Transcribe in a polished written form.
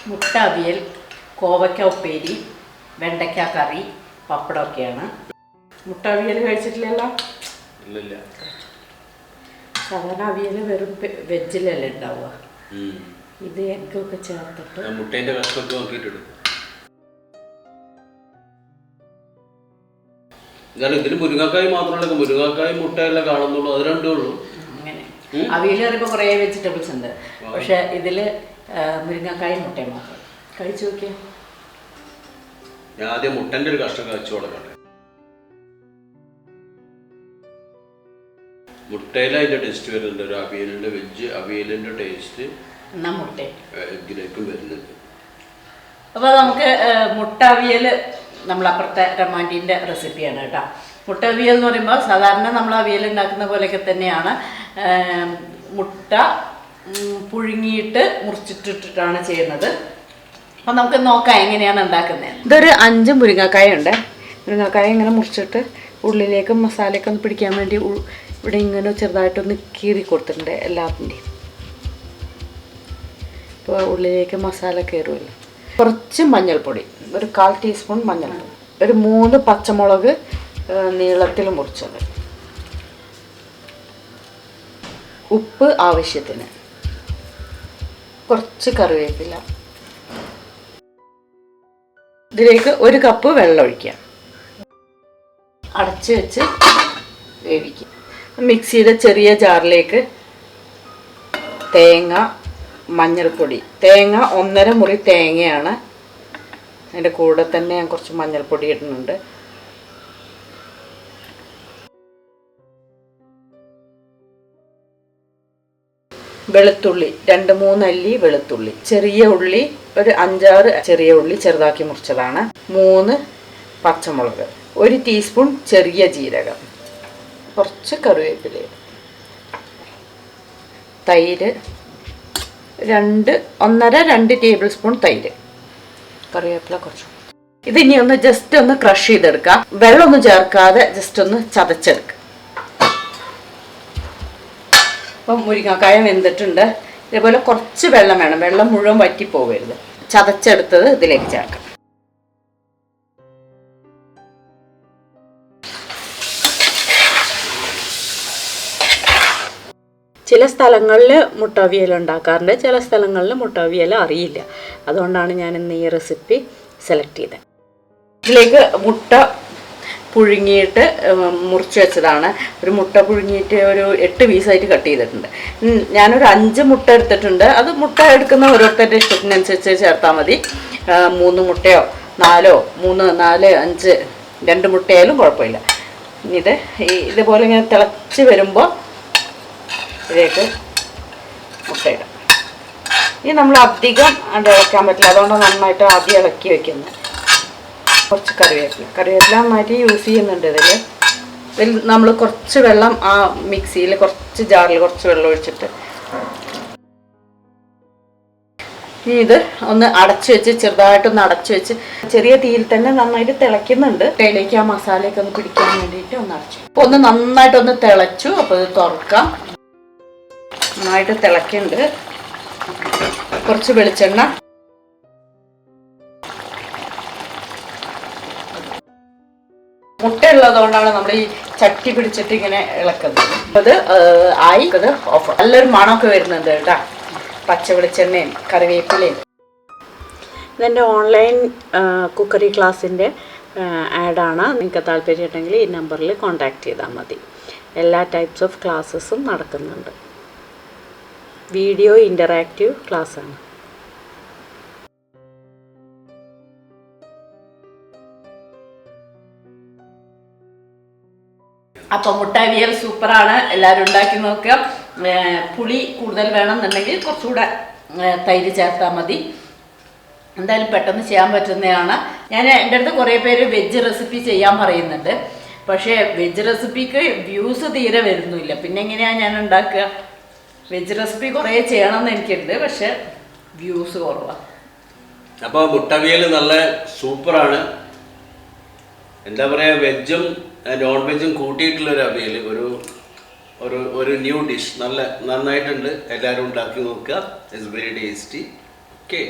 മുട്ട അവിയൽ, കോവയ്ക്ക ഉപ്പേരി, വെണ്ടയ്ക്ക കറി, പപ്പടമൊക്കെയാണ്. മുട്ട അവിയൽ കഴിച്ചിട്ടില്ലല്ലോ? ഇല്ല. സാധാരണ അവിയൽ വെറും വെജിലല്ലേ ഉണ്ടാവുക. ഇത് എഗ്ഗൊക്കെ ചേർത്തിട്ട് മുട്ടേന്റെ കഷ്ണമൊക്കെ നോക്കിയിട്ടിടും. എന്നാലും ഇതിൽ മുരിങ്ങാക്കായ് മാത്രമല്ല, മുരിങ്ങാക്കായ് മുട്ടയെല്ലാം കാണുന്നുള്ളൂ, അത് രണ്ടേ ഉള്ളൂ. അങ്ങനെ അവിയൽ പറയുമ്പോൾ കുറേ വെജിറ്റബിൾസ് ഉണ്ട്, പക്ഷെ ഇതിൽ മുരിങ്ങാക്കായും മുട്ടയും മാത്രം. കഴിച്ചു നോക്കിയാൽ ഞാൻ ആദ്യം മുട്ടൻ്റെ ഒരു കഷ്ണം കഴിച്ചു കൊടുക്കട്ടെ. മുട്ടയിൽ അതിൻ്റെ ടേസ്റ്റ് വരുന്നുണ്ട്, ഒരു അവിയലിൻ്റെ വെജ് അവിയലിൻ്റെ ടേസ്റ്റ് എഗ്ഗിലേക്കും വരുന്നുണ്ട്. അപ്പോൾ നമുക്ക് മുട്ട അവിയൽ നമ്മളപ്പുറത്തെ രമാൻറ്റീൻ്റെ റെസിപ്പിയാണ് കേട്ടോ. മുട്ട അവിയൽ എന്ന് പറയുമ്പോൾ സാധാരണ നമ്മൾ അവിയൽ ഉണ്ടാക്കുന്ന പോലെയൊക്കെ തന്നെയാണ്. മുട്ട പുഴുങ്ങിയിട്ട് മുറിച്ചിട്ടിട്ടാണ് ചെയ്യുന്നത്. അപ്പോൾ നമുക്ക് നോക്കാം എങ്ങനെയാണ് ഉണ്ടാക്കുന്നത്. ഇതൊരു 5 മുരിങ്ങക്കായ ഉണ്ട്. മുരിങ്ങക്കായ ഇങ്ങനെ മുറിച്ചിട്ട് ഉള്ളിലേക്ക് മസാലയൊക്കെ ഒന്ന് പിടിക്കാൻ വേണ്ടി ഇവിടെ ഇങ്ങനെ ചെറുതായിട്ടൊന്ന് കീറി കൊടുത്തിട്ടുണ്ട് എല്ലാത്തിൻ്റെയും. ഇപ്പോൾ ഉള്ളിലേക്ക് മസാല കയറുമല്ലോ. കുറച്ച് മഞ്ഞൾപ്പൊടി, ഒരു 1/4 ടീസ്പൂൺ മഞ്ഞൾപ്പൊടി, ഒരു 3 പച്ചമുളക് നീളത്തിൽ മുറിച്ചത്, ഉപ്പ് ആവശ്യത്തിന്, കുറച്ച് കറിവേപ്പില. ഇതിലേക്ക് 1 കപ്പ് വെള്ളം ഒഴിക്കുക. അടച്ച് വെച്ച് വേവിക്കുക. മിക്സിയുടെ ചെറിയ ജാറിലേക്ക് തേങ്ങ, മഞ്ഞൾപ്പൊടി, തേങ്ങ 1.5 മുറി തേങ്ങയാണ്, അതിൻ്റെ കൂടെ തന്നെ ഞാൻ കുറച്ച് മഞ്ഞൾപ്പൊടി ഇടുന്നുണ്ട്. വെളുത്തുള്ളി 2-3 അല്ലി വെളുത്തുള്ളി, ചെറിയ ഉള്ളി ഒരു 5-6 ചെറിയ ഉള്ളി ചെറുതാക്കി മുറിച്ചതാണ്, 3 പച്ചമുളക്, 1 ടീസ്പൂൺ ചെറിയ ജീരകം, കുറച്ച് കറിവേപ്പില, തൈര് 1.5-2 ടേബിൾ സ്പൂൺ തൈര്, കറിവേപ്പില കുറച്ച്. ഇതിനി ഒന്ന് ജസ്റ്റ് ഒന്ന് ക്രഷ് ചെയ്തെടുക്കാം, വെള്ളമൊന്നും ചേർക്കാതെ ജസ്റ്റ് ഒന്ന് ചതച്ചെടുക്കുക. അപ്പം മുരിങ്ങക്കായ വെന്തിട്ടുണ്ട്. ഇതേപോലെ കുറച്ച് വെള്ളം വേണം, വെള്ളം മുഴുവൻ വറ്റിപ്പോകരുത്. ചതച്ചെടുത്തത് ഇതിലേക്ക് ചേർക്കാം. ചില സ്ഥലങ്ങളിൽ മുട്ട അവിയൽ ഉണ്ടാക്കാറുണ്ട്, ചില സ്ഥലങ്ങളിൽ മുട്ട അവിയൽ അറിയില്ല. അതുകൊണ്ടാണ് ഞാൻ ഇന്ന് ഈ റെസിപ്പി സെലക്ട് ചെയ്തത്. ഇതിലേക്ക് മുട്ട പുഴുങ്ങിയിട്ട് മുറിച്ച് വെച്ചതാണ്. ഒരു മുട്ട പുഴുങ്ങിയിട്ട് ഒരു 8 പീസായിട്ട് കട്ട് ചെയ്തിട്ടുണ്ട്. ഞാനൊരു 5 മുട്ട എടുത്തിട്ടുണ്ട്. അത് മുട്ട എടുക്കുന്ന ഓരോരുത്തരുടെ ഇഷ്ടത്തിനനുസരിച്ച് ചേർത്താൽ മതി. 3 മുട്ടയോ 4, 3, 4, 5, 2 മുട്ടയായാലും കുഴപ്പമില്ല. ഇതുപോലെ ഇങ്ങനെ തിളച്ച് വരുമ്പോൾ ഇതിലേക്ക് മുട്ടയിടാം. ഇനി നമ്മൾ അധികം ഇളക്കാൻ പറ്റില്ല, അതുകൊണ്ട് നന്നായിട്ട് ആദ്യം ഇളക്കി വെക്കുന്നത്. കുറച്ച് കറിവേപ്പില നന്നായിട്ട് യൂസ് ചെയ്യുന്നുണ്ട് ഇതിൽ നമ്മൾ കുറച്ച് വെള്ളം ആ മിക്സിയിൽ കുറച്ച് ജാറിൽ കുറച്ച് വെള്ളം ഒഴിച്ചിട്ട് ഇനി ഇത് ഒന്ന് അടച്ചു വെച്ച് ചെറുതായിട്ടൊന്ന് അടച്ചു വെച്ച് ചെറിയ തീയിൽ തന്നെ നന്നായിട്ട് തിളയ്ക്കുന്നുണ്ട്. അതിലേക്ക് ആ മസാലയൊക്കെ ഒന്ന് പിടിക്കാൻ വേണ്ടിയിട്ട് ഒന്ന് അടച്ചു. അപ്പോൾ ഒന്ന് നന്നായിട്ടൊന്ന് തിളച്ചു. അപ്പോൾ ഇത് തുറക്കാം. നന്നായിട്ട് തിളയ്ക്കുന്നുണ്ട്. കുറച്ച് വെളിച്ചെണ്ണ, മുട്ട ഉള്ളതുകൊണ്ടാണ് നമ്മൾ ഈ ചട്ടി പിടിച്ചിട്ട് ഇങ്ങനെ ഇളക്കുന്നത്. അത് ആയി, അത് ഓഫ്. നല്ലൊരു മണമൊക്കെ വരുന്നുണ്ട് കേട്ടോ, പച്ച വെളിച്ചെണ്ണയും കറിവേപ്പിലയും. ഇതെൻ്റെ ഓൺലൈൻ കുക്കറി ക്ലാസ്സിൻ്റെ ആഡാണ്. നിങ്ങൾക്ക് താല്പര്യമുണ്ടെങ്കിൽ ഈ നമ്പറിൽ കോൺടാക്റ്റ് ചെയ്താൽ മതി. എല്ലാ ടൈപ്സ് ഓഫ് ക്ലാസ്സസും നടക്കുന്നുണ്ട്. വീഡിയോ ഇൻ്ററാക്റ്റീവ് ക്ലാസ്സാണ്. അപ്പം മുട്ട അവിയൽ സൂപ്പറാണ്, എല്ലാവരും ഉണ്ടാക്കി നോക്കുക. പുളി കൂടുതൽ വേണമെന്നുണ്ടെങ്കിൽ കുറച്ചുകൂടെ തൈര് ചേർത്താൽ മതി. എന്തായാലും പെട്ടെന്ന് ചെയ്യാൻ പറ്റുന്നതാണ്. എൻ്റെ അടുത്ത് കുറേ പേര് വെജ് റെസിപ്പി ചെയ്യാൻ പറയുന്നുണ്ട്, പക്ഷേ വെജ് റെസിപ്പിക്ക് വ്യൂസ് തീരെ വരുന്നില്ല. പിന്നെ എങ്ങനെയാണ് ഞാൻ ഉണ്ടാക്കുക? വെജ് റെസിപ്പി കുറേ ചെയ്യണമെന്ന് എനിക്കുണ്ട്, പക്ഷെ വ്യൂസ് കുറവാണ്. അപ്പോൾ മുട്ട അവിയൽ നല്ല സൂപ്പറാണ്. എന്താ പറയുക, വെജും നോൺ വെജും കൂട്ടിയിട്ടുള്ളൊരു അവിയൽ, ഒരു ന്യൂ ഡിഷ്, നന്നായിട്ടുണ്ട്. എല്ലാവരും ഉണ്ടാക്കി നോക്കുക. It's very tasty. ഓക്കെ,